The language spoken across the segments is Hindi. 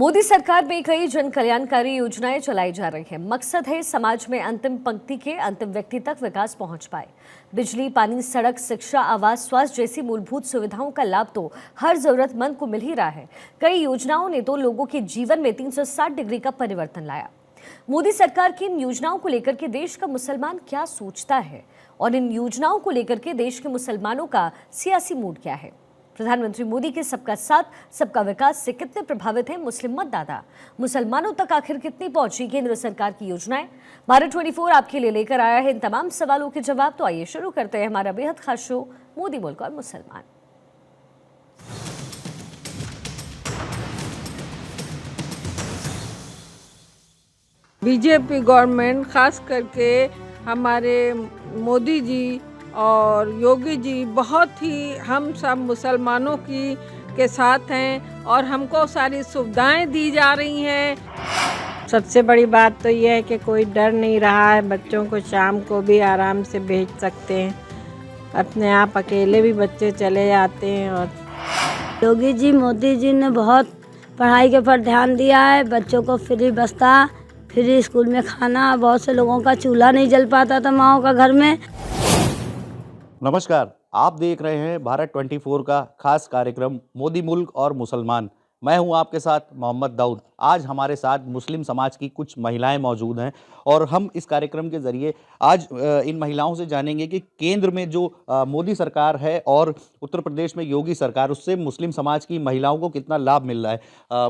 मोदी सरकार में कई जन कल्याणकारी योजनाएं चलाई जा रही हैं। मकसद है समाज में अंतिम पंक्ति के अंतिम व्यक्ति तक विकास पहुंच पाए। बिजली, पानी, सड़क, शिक्षा, आवास, स्वास्थ्य जैसी मूलभूत सुविधाओं का लाभ तो हर जरूरतमंद को मिल ही रहा है। कई योजनाओं ने तो लोगों के जीवन में 360 डिग्री का परिवर्तन लाया। मोदी सरकार की इन योजनाओं को लेकर के देश का मुसलमान क्या सोचता है और इन योजनाओं को लेकर के देश के मुसलमानों का सियासी मूड क्या है? प्रधानमंत्री मोदी के सबका साथ सबका विकास से कितने प्रभावित हैं मुस्लिम मतदाता? मुसलमानों तक आखिर कितनी पहुंची केंद्र सरकार की योजनाएं? भारत 24 आपके लिए लेकर आया है इन तमाम सवालों के जवाब। तो आइए शुरू करते हैं हमारा बेहद खास शो मोदी मुल्क और मुसलमान। बीजेपी गवर्नमेंट खास करके हमारे मोदी जी और योगी जी बहुत ही हम सब मुसलमानों के साथ हैं और हमको सारी सुविधाएं दी जा रही हैं। सबसे बड़ी बात तो यह है कि कोई डर नहीं रहा है। बच्चों को शाम को भी आराम से भेज सकते हैं, अपने आप अकेले भी बच्चे चले जाते हैं। और योगी जी, मोदी जी ने बहुत पढ़ाई के ऊपर ध्यान दिया है। बच्चों को फ्री बस्ता, फ्री स्कूल में खाना, बहुत से लोगों का चूल्हा नहीं जल पाता था माओं का घर में। नमस्कार, आप देख रहे हैं भारत 24 का खास कार्यक्रम मोदी मुल्क और मुसलमान। मैं हूं आपके साथ मोहम्मद दाऊद। आज हमारे साथ मुस्लिम समाज की कुछ महिलाएं मौजूद हैं और हम इस कार्यक्रम के जरिए आज इन महिलाओं से जानेंगे कि केंद्र में जो मोदी सरकार है और उत्तर प्रदेश में योगी सरकार, उससे मुस्लिम समाज की महिलाओं को कितना लाभ मिल रहा है।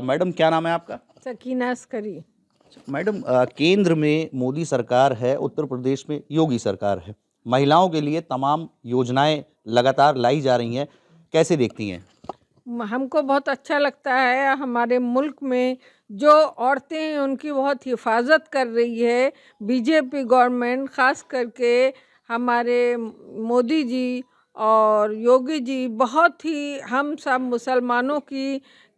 मैडम, क्या नाम है आपका? सकीना अस्करी। मैडम, केंद्र में मोदी सरकार है, उत्तर प्रदेश में योगी सरकार है। महिलाओं के लिए तमाम योजनाएं लगातार लाई जा रही हैं, कैसे देखती हैं? हमको बहुत अच्छा लगता है। हमारे मुल्क में जो औरतें हैं उनकी बहुत हिफाजत कर रही है बीजेपी गवर्नमेंट, खास करके हमारे मोदी जी और योगी जी बहुत ही हम सब मुसलमानों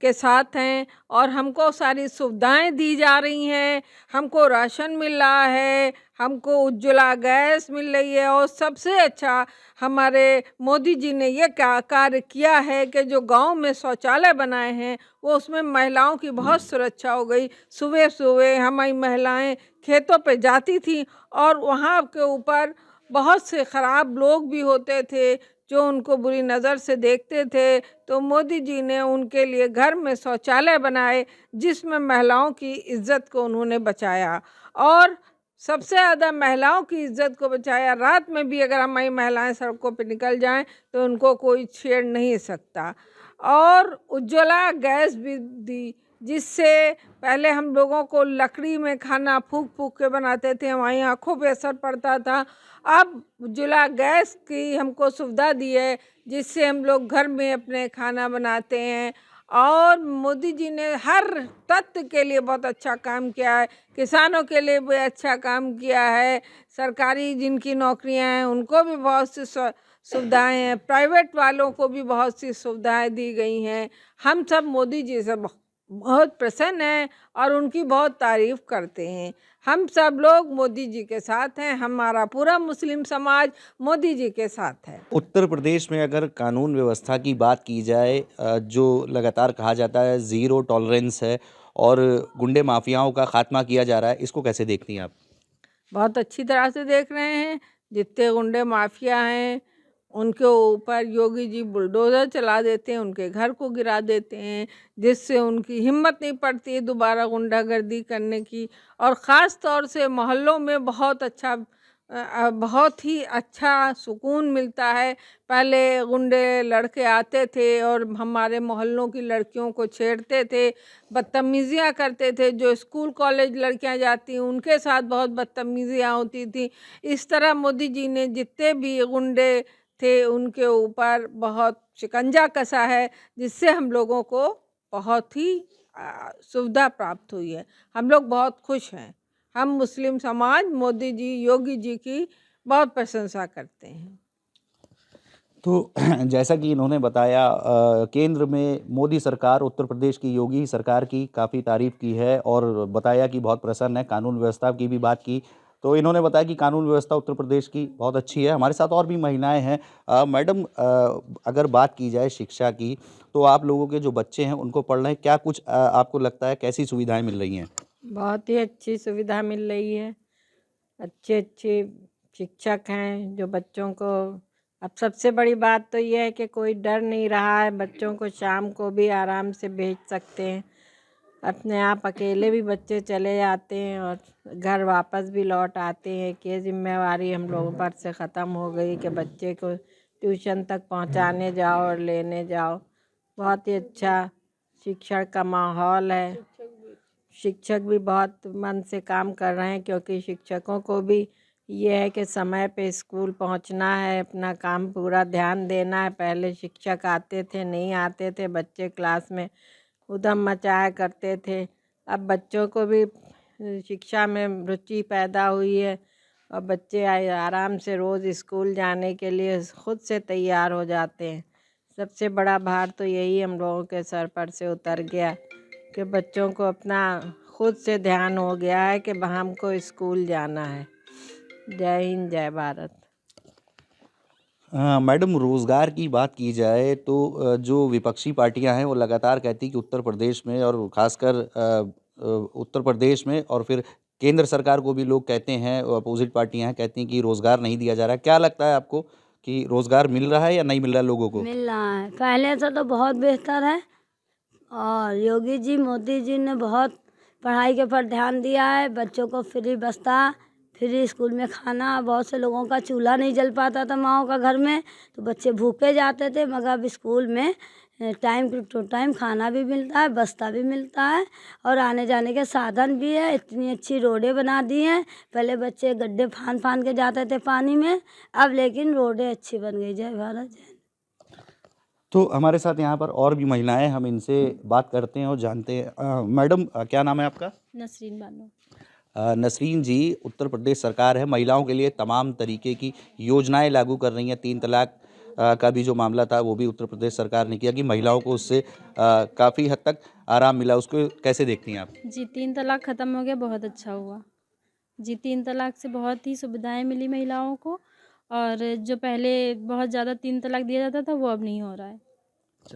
के साथ हैं और हमको सारी सुविधाएं दी जा रही हैं। हमको राशन मिल रहा है, हमको उज्ज्वला गैस मिल रही है और सबसे अच्छा हमारे मोदी जी ने ये क्या कार्य किया है कि जो गांव में शौचालय बनाए हैं वो उसमें महिलाओं की बहुत सुरक्षा हो गई। सुबह सुबह हमारी महिलाएं खेतों पे जाती थी और वहाँ के ऊपर बहुत से ख़राब लोग भी होते थे जो उनको बुरी नज़र से देखते थे, तो मोदी जी ने उनके लिए घर में शौचालय बनाए जिसमें महिलाओं की इज्जत को उन्होंने बचाया और सबसे ज़्यादा महिलाओं की इज्जत को बचाया। रात में भी अगर हमारी महिलाएं सड़कों पर निकल जाएं तो उनको कोई छेड़ नहीं सकता। और उज्ज्वला गैस भी दी, जिससे पहले हम लोगों को लकड़ी में खाना फूंक फूंक के बनाते थे, हमारी आँखों पे असर पड़ता था। अब उज्ज्वला गैस की हमको सुविधा दी है जिससे हम लोग घर में अपने खाना बनाते हैं। और मोदी जी ने हर तत्व के लिए बहुत अच्छा काम किया है, किसानों के लिए भी अच्छा काम किया है। सरकारी जिनकी नौकरियां हैं उनको भी बहुत सी सुविधाएं हैं, प्राइवेट वालों को भी बहुत सी सुविधाएं दी गई हैं। हम सब मोदी जी से बहुत प्रसन्न हैं और उनकी बहुत तारीफ करते हैं। हम सब लोग मोदी जी के साथ हैं, हमारा पूरा मुस्लिम समाज मोदी जी के साथ है। उत्तर प्रदेश में अगर कानून व्यवस्था की बात की जाए, जो लगातार कहा जाता है ज़ीरो टॉलरेंस है और गुंडे माफियाओं का खात्मा किया जा रहा है, इसको कैसे देखती हैं आप? बहुत अच्छी तरह से देख रहे हैं। जितने गुंडे माफिया हैं उनके ऊपर योगी जी बुलडोज़र चला देते हैं, उनके घर को गिरा देते हैं, जिससे उनकी हिम्मत नहीं पड़ती दोबारा गुंडागर्दी करने की। और ख़ास तौर से मोहल्लों में बहुत ही अच्छा सुकून मिलता है। पहले गुंडे लड़के आते थे और हमारे मोहल्लों की लड़कियों को छेड़ते थे, बदतमीज़ियाँ करते थे। जो स्कूल कॉलेज लड़कियां जाती उनके साथ बहुत बदतमीज़ियाँ होती थी। इस तरह मोदी जी ने जितने भी गुंडे थे उनके ऊपर बहुत शिकंजा कसा है, जिससे हम लोगों को बहुत ही सुविधा प्राप्त हुई है। हम लोग बहुत खुश हैं। हम मुस्लिम समाज मोदी जी, योगी जी की बहुत प्रशंसा करते हैं। तो जैसा कि इन्होंने बताया, केंद्र में मोदी सरकार, उत्तर प्रदेश की योगी सरकार की काफ़ी तारीफ की है और बताया कि बहुत प्रसन्न है। कानून व्यवस्था की भी बात की तो इन्होंने बताया कि कानून व्यवस्था उत्तर प्रदेश की बहुत अच्छी है। हमारे साथ और भी महिलाएं हैं। मैडम, अगर बात की जाए शिक्षा की, तो आप लोगों के जो बच्चे हैं उनको पढ़ रहे हैं, क्या कुछ आपको लगता है कैसी सुविधाएं मिल रही हैं? बहुत ही अच्छी सुविधा मिल रही है। अच्छे अच्छे शिक्षक हैं जो बच्चों को, अब सबसे बड़ी बात तो ये है कि कोई डर नहीं रहा है, बच्चों को शाम को भी आराम से भेज सकते हैं। अपने आप अकेले भी बच्चे चले जाते हैं और घर वापस भी लौट आते हैं कि ये जिम्मेवारी हम लोगों पर से ख़त्म हो गई कि बच्चे को ट्यूशन तक पहुंचाने जाओ और लेने जाओ। बहुत ही अच्छा शिक्षण का माहौल है। शिक्षक भी बहुत मन से काम कर रहे हैं क्योंकि शिक्षकों को भी ये है कि समय पे स्कूल पहुंचना है, अपना काम पूरा ध्यान देना है। पहले शिक्षक आते थे, नहीं आते थे, बच्चे क्लास में उधम मचाया करते थे। अब बच्चों को भी शिक्षा में रुचि पैदा हुई है और बच्चे आराम से रोज़ स्कूल जाने के लिए खुद से तैयार हो जाते हैं। सबसे बड़ा भार तो यही हम लोगों के सर पर से उतर गया कि बच्चों को अपना खुद से ध्यान हो गया है कि हमको स्कूल जाना है। जय हिंद, जय भारत। मैडम, रोज़गार की बात की जाए तो जो विपक्षी पार्टियां हैं वो लगातार कहती कि उत्तर प्रदेश में और ख़ासकर उत्तर प्रदेश में, और फिर केंद्र सरकार को भी लोग कहते हैं, अपोजिट पार्टियां हैं, कहती हैं कि रोज़गार नहीं दिया जा रहा है। क्या लगता है आपको कि रोज़गार मिल रहा है या नहीं मिल रहा है लोगों को? मिल रहा है, पहले से तो बहुत बेहतर है। और योगी जी, मोदी जी ने बहुत पढ़ाई के पर ध्यान दिया है। बच्चों को फ्री बस्ता, फ्री स्कूल में खाना। बहुत से लोगों का चूल्हा नहीं जल पाता था माओ का घर में, तो बच्चे भूखे जाते थे, मगर अब स्कूल में टाइम टू टाइम खाना भी मिलता है, बस्ता भी मिलता है और आने जाने के साधन भी है। इतनी अच्छी रोडें बना दी हैं। पहले बच्चे गड्ढे फान फान के जाते थे पानी में, अब लेकिन रोडें अच्छी बन गई। जय भारत, जय। तो हमारे साथ यहाँ पर और भी महिलाएं, हम इनसे बात करते हैं और जानते हैं। मैडम, क्या नाम है आपका? नसरीन बानो। नसरीन जी, उत्तर प्रदेश सरकार है महिलाओं के लिए तमाम तरीके की योजनाएं लागू कर रही हैं। 3 तलाक का भी जो मामला था वो भी उत्तर प्रदेश सरकार ने किया कि महिलाओं को उससे काफ़ी हद तक आराम मिला। उसको कैसे देखती हैं आप? जी, 3 तलाक ख़त्म हो गया, बहुत अच्छा हुआ। जी, 3 तलाक से बहुत ही सुविधाएं मिली महिलाओं को, और जो पहले बहुत ज़्यादा 3 तलाक दिया जाता था वो अब नहीं हो रहा है।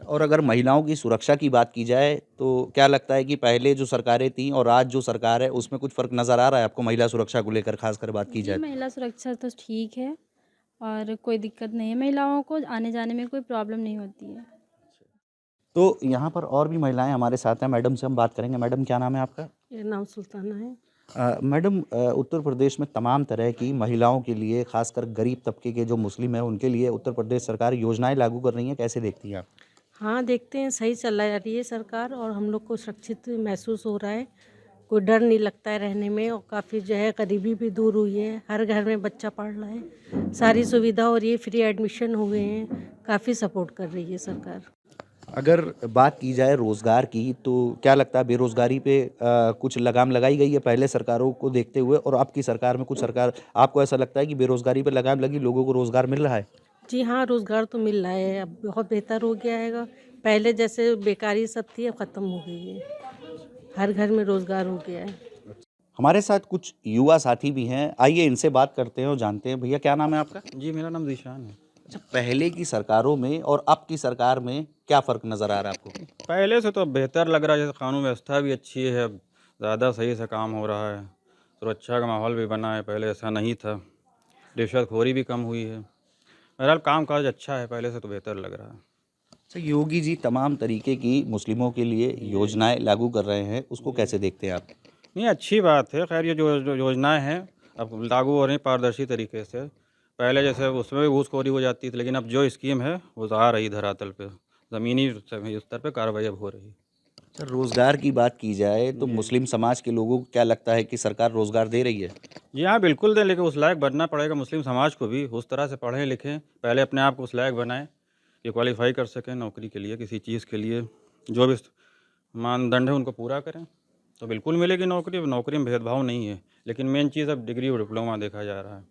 और अगर महिलाओं की सुरक्षा की बात की जाए तो क्या लगता है कि पहले जो सरकारें थीं और आज जो सरकार है उसमें कुछ फ़र्क नज़र आ रहा है आपको महिला सुरक्षा को लेकर, खासकर बात की जी, जाए? महिला सुरक्षा तो ठीक है और कोई दिक्कत नहीं है, महिलाओं को आने जाने में कोई प्रॉब्लम नहीं होती है। तो यहाँ पर और भी महिलाएं हमारे साथ हैं। मैडम से हम बात करेंगे। मैडम, क्या नाम है आपका? मेरा नाम सुल्ताना है। मैडम, उत्तर प्रदेश में तमाम तरह की महिलाओं के लिए, खासकर गरीब तबके के जो मुस्लिम हैं उनके लिए उत्तर प्रदेश सरकार योजनाएं लागू कर रही हैं, कैसे देखती हैं आप? हाँ, देखते हैं, सही चला रही है सरकार और हम लोग को सुरक्षित महसूस हो रहा है। कोई डर नहीं लगता है रहने में और काफ़ी जो है गरीबी भी दूर हुई है। हर घर में बच्चा पढ़ रहा है, सारी सुविधा हो रही है, फ्री एडमिशन हुए हैं, काफ़ी सपोर्ट कर रही है सरकार। अगर बात की जाए रोज़गार की, तो क्या लगता है बेरोज़गारी पे कुछ लगाम लगाई गई है पहले सरकारों को देखते हुए, और अब की सरकार में कुछ सरकार, आपको ऐसा लगता है कि बेरोज़गारी पे लगाम लगी, लोगों को रोज़गार मिल रहा है? जी हाँ, रोज़गार तो मिल रहा है, अब बहुत बेहतर हो गया है। पहले जैसे बेकारी सब थी अब ख़त्म हो गई है, हर घर में रोज़गार हो गया है। हमारे साथ कुछ युवा साथी भी हैं, आइए इनसे बात करते हैं और जानते हैं। भैया, क्या नाम है आपका? जी, मेरा नाम ज़ीशान है। अच्छा, पहले की सरकारों में और अब की सरकार में क्या फ़र्क नज़र आ रहा है आपको? पहले से तो बेहतर लग रहा है, जैसे कानून व्यवस्था भी अच्छी है, अब ज़्यादा सही से काम हो रहा है, सुरक्षा का माहौल भी बना है, पहले ऐसा नहीं था, रिश्वतखोरी भी कम हुई है। बहरहाल काम काज अच्छा है, पहले से तो बेहतर लग रहा है। अच्छा, योगी जी तमाम तरीके की मुस्लिमों के लिए योजनाएं लागू कर रहे हैं, उसको कैसे देखते हैं आप? नहीं, अच्छी बात है। खैर, ये जो योजनाएँ हैं अब लागू हो रही हैं पारदर्शी तरीके से। पहले जैसे उसमें भी घूसखोरी हो जाती थी, लेकिन अब जो स्कीम है वो आ रही धरातल पे, ज़मीनी स्तर पे कार्रवाई अब हो रही है। अच्छा, रोज़गार की बात की जाए तो मुस्लिम समाज के लोगों को क्या लगता है कि सरकार रोज़गार दे रही है? जी हाँ, बिल्कुल दें, लेकिन उस लायक बनना पड़ेगा मुस्लिम समाज को भी, उस तरह से पढ़ें लिखें, पहले अपने आप को उस लायक बनाएं कि क्वालिफाई कर सकें नौकरी के लिए, किसी चीज़ के लिए, जो भी मानदंड है उनको पूरा करें तो बिल्कुल मिलेगी नौकरी। नौकरी में भेदभाव नहीं है, लेकिन मेन चीज़ अब डिग्री और डिप्लोमा देखा जा रहा है।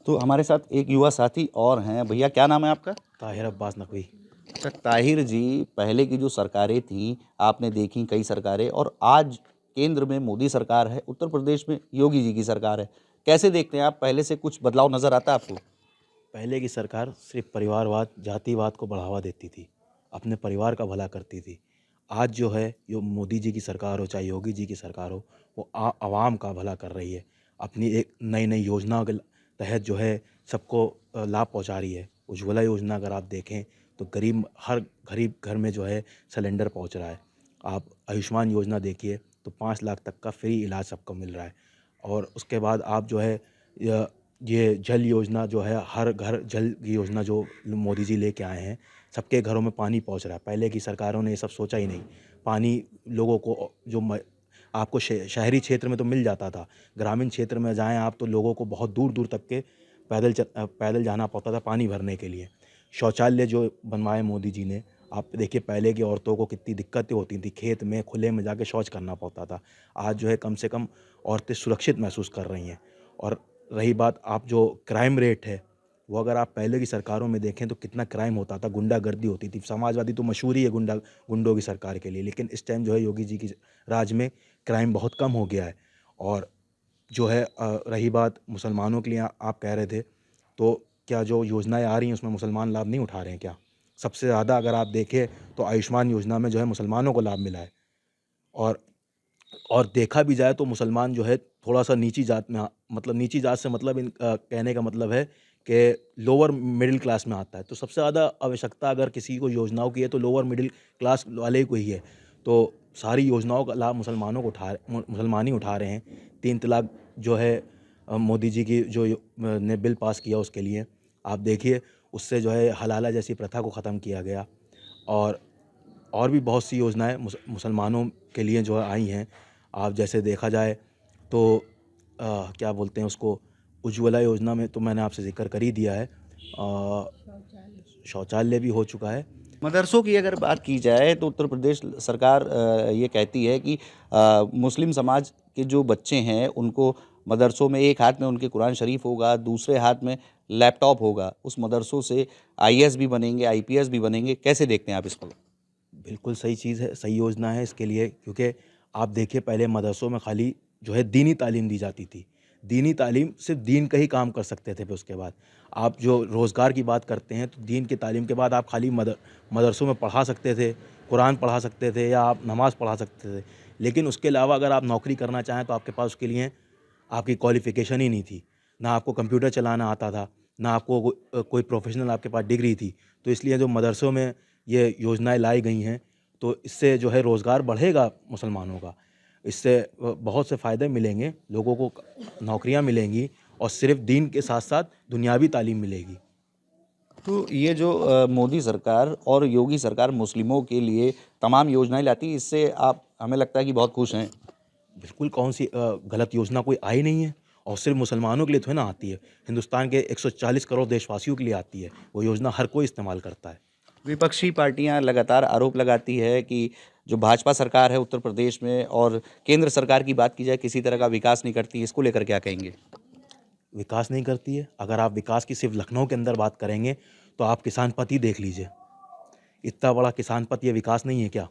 तो हमारे साथ एक युवा साथी और हैं। भैया, क्या नाम है आपका? ताहिर अब्बास नकवी। अच्छा, ताहिर जी, पहले की जो सरकारें थीं, आपने देखी कई सरकारें, और आज केंद्र में मोदी सरकार है, उत्तर प्रदेश में योगी जी की सरकार है, कैसे देखते हैं आप? पहले से कुछ बदलाव नजर आता है आपको? पहले की सरकार सिर्फ परिवारवाद, जातिवाद को बढ़ावा देती थी, अपने परिवार का भला करती थी। आज जो है, यो मोदी जी की सरकार हो चाहे योगी जी की सरकार हो, वो आवाम का भला कर रही है। अपनी एक नई नई योजना के तहत जो है सबको लाभ पहुंचा रही है। उज्ज्वला योजना अगर आप देखें तो हर गरीब घर में जो है सिलेंडर पहुंच रहा है। आप आयुष्मान योजना देखिए तो 5 लाख तक का फ्री इलाज सबको मिल रहा है। और उसके बाद आप जो है ये जल योजना जो है, हर घर जल की योजना जो मोदी जी लेके आए हैं, सबके घरों में पानी पहुंच रहा है। पहले की सरकारों ने ये सब सोचा ही नहीं। पानी लोगों को आपको शहरी क्षेत्र में तो मिल जाता था, ग्रामीण क्षेत्र में जाएं आप तो लोगों को बहुत दूर दूर तक के पैदल जाना पड़ता था पानी भरने के लिए। शौचालय जो बनवाए मोदी जी ने, आप देखिए पहले की औरतों को कितनी दिक्कतें होती थी, खेत में खुले में जाके शौच करना पड़ता था। आज जो है कम से कम औरतें सुरक्षित महसूस कर रही हैं। और रही बात आप जो क्राइम रेट है, वो अगर आप पहले की सरकारों में देखें तो कितना क्राइम होता था, गुंडागर्दी होती थी। समाजवादी तो मशहूर ही है गुंडों की सरकार के लिए, लेकिन इस टाइम जो है योगी जी की राज में क्राइम बहुत कम हो गया है। और जो है रही बात मुसलमानों के लिए, आप कह रहे थे, तो क्या जो योजनाएं आ रही हैं उसमें मुसलमान लाभ नहीं उठा रहे हैं क्या? सबसे ज़्यादा अगर आप देखें तो आयुष्मान योजना में जो है मुसलमानों को लाभ मिला है। और देखा भी जाए तो मुसलमान जो है थोड़ा सा नीची जात में, मतलब नीची जात से मतलब कहने का मतलब है कि लोअर मिडिल क्लास में आता है। तो सबसे ज़्यादा आवश्यकता अगर किसी को योजनाओं की है तो लोअर मिडिल क्लास वाले को ही है। तो सारी योजनाओं का लाभ मुसलमान ही उठा रहे हैं। 3 तलाक जो है मोदी जी की जो ने बिल पास किया उसके लिए आप देखिए, उससे जो है हलाला जैसी प्रथा को ख़त्म किया गया। और भी बहुत सी योजनाएं मुसलमानों के लिए जो है आई हैं। आप जैसे देखा जाए तो क्या बोलते हैं उसको, उज्ज्वला योजना में तो मैंने आपसे जिक्र कर ही दिया है। शौचालय भी हो चुका है। मदरसों की अगर बात की जाए तो उत्तर प्रदेश सरकार ये कहती है कि मुस्लिम समाज के जो बच्चे हैं उनको मदरसों में एक हाथ में उनके कुरान शरीफ होगा, दूसरे हाथ में लैपटॉप होगा। उस मदरसों से आईएएस भी बनेंगे, आईपीएस भी बनेंगे। कैसे देखते हैं आप इसको? बिल्कुल सही चीज़ है, सही योजना है इसके लिए, क्योंकि आप देखिए पहले मदरसों में खाली जो है दीनी तालीम दी जाती थी। दीनी तालीम सिर्फ दीन का ही काम कर सकते थे। फिर उसके बाद आप जो रोज़गार की बात करते हैं तो दीन की तालीम के बाद आप खाली मदरसों में पढ़ा सकते थे, कुरान पढ़ा सकते थे या आप नमाज़ पढ़ा सकते थे। लेकिन उसके अलावा अगर आप नौकरी करना चाहें तो आपके पास उसके लिए आपकी क्वालिफ़िकेशन ही नहीं थी। ना आपको कंप्यूटर चलाना आता था, ना आपको कोई प्रोफेशनल आपके पास डिग्री थी। तो इसलिए जो मदरसों में ये योजनाएं लाई गई हैं तो इससे जो है रोज़गार बढ़ेगा मुसलमानों का। इससे बहुत से फ़ायदे मिलेंगे, लोगों को नौकरियां मिलेंगी और सिर्फ दीन के साथ साथ दुनियावी तालीम मिलेगी। तो ये जो मोदी सरकार और योगी सरकार मुस्लिमों के लिए तमाम योजनाएं लाती है, इससे आप हमें लगता है कि बहुत खुश हैं। बिल्कुल, कौन सी गलत योजना कोई आई नहीं है। और सिर्फ मुसलमानों के लिए तो है ना आती है, हिंदुस्तान के 140 करोड़ देशवासियों के लिए आती है। वो योजना हर कोई इस्तेमाल करता है। विपक्षी पार्टियां लगातार आरोप लगाती है कि जो भाजपा सरकार है उत्तर प्रदेश में और केंद्र सरकार की बात की जाए किसी तरह का विकास नहीं करती। इसको लेकर क्या कहेंगे? विकास नहीं करती है? अगर आप विकास की सिर्फ लखनऊ के अंदर बात करेंगे तो आप किसान पति देख लीजिए, इतना बड़ा किसान पति, ये विकास नहीं है क्या?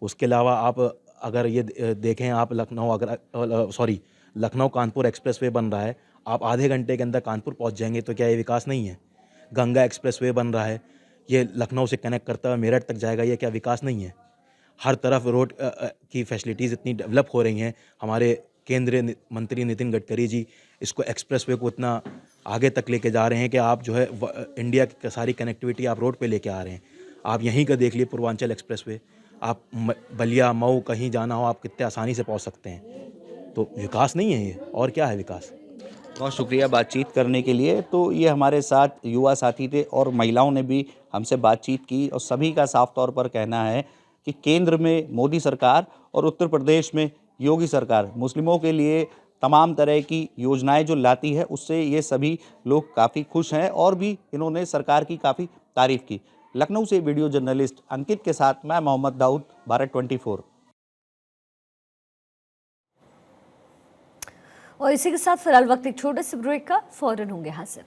उसके अलावा आप अगर ये देखें, आप लखनऊ कानपुर एक्सप्रेसवे बन रहा है, आप आधे घंटे के अंदर कानपुर पहुंच जाएंगे, तो क्या ये विकास नहीं है? गंगा एक्सप्रेसवे बन रहा है, ये लखनऊ से कनेक्ट करता हुआ मेरठ तक जाएगा, ये क्या विकास नहीं है? हर तरफ रोड की फैसिलिटीज़ इतनी डेवलप हो रही हैं। हमारे केंद्रीय मंत्री नितिन गडकरी जी इसको एक्सप्रेसवे को इतना आगे तक लेके जा रहे हैं कि आप जो है इंडिया की सारी कनेक्टिविटी आप रोड पे लेके आ रहे हैं। आप यहीं का देख लिए पूर्वांचल एक्सप्रेसवे, आप बलिया मऊ कहीं जाना हो आप कितने आसानी से पहुंच सकते हैं। तो विकास नहीं है ये, और क्या है विकास? बहुत शुक्रिया बातचीत करने के लिए। तो ये हमारे साथ युवा साथी थे और महिलाओं ने भी हमसे बातचीत की और सभी का साफ तौर पर कहना है कि केंद्र में मोदी सरकार और उत्तर प्रदेश में योगी सरकार मुस्लिमों के लिए तमाम तरह की योजनाएं जो लाती है उससे ये सभी लोग काफ़ी खुश हैं और भी इन्होंने सरकार की काफ़ी तारीफ की। लखनऊ से वीडियो जर्नलिस्ट अंकित के साथ मैं मोहम्मद दाऊद, भारत 24। और इसी के साथ फिलहाल वक्त एक छोटे से ब्रेक का, फौरन होंगे हाजिर।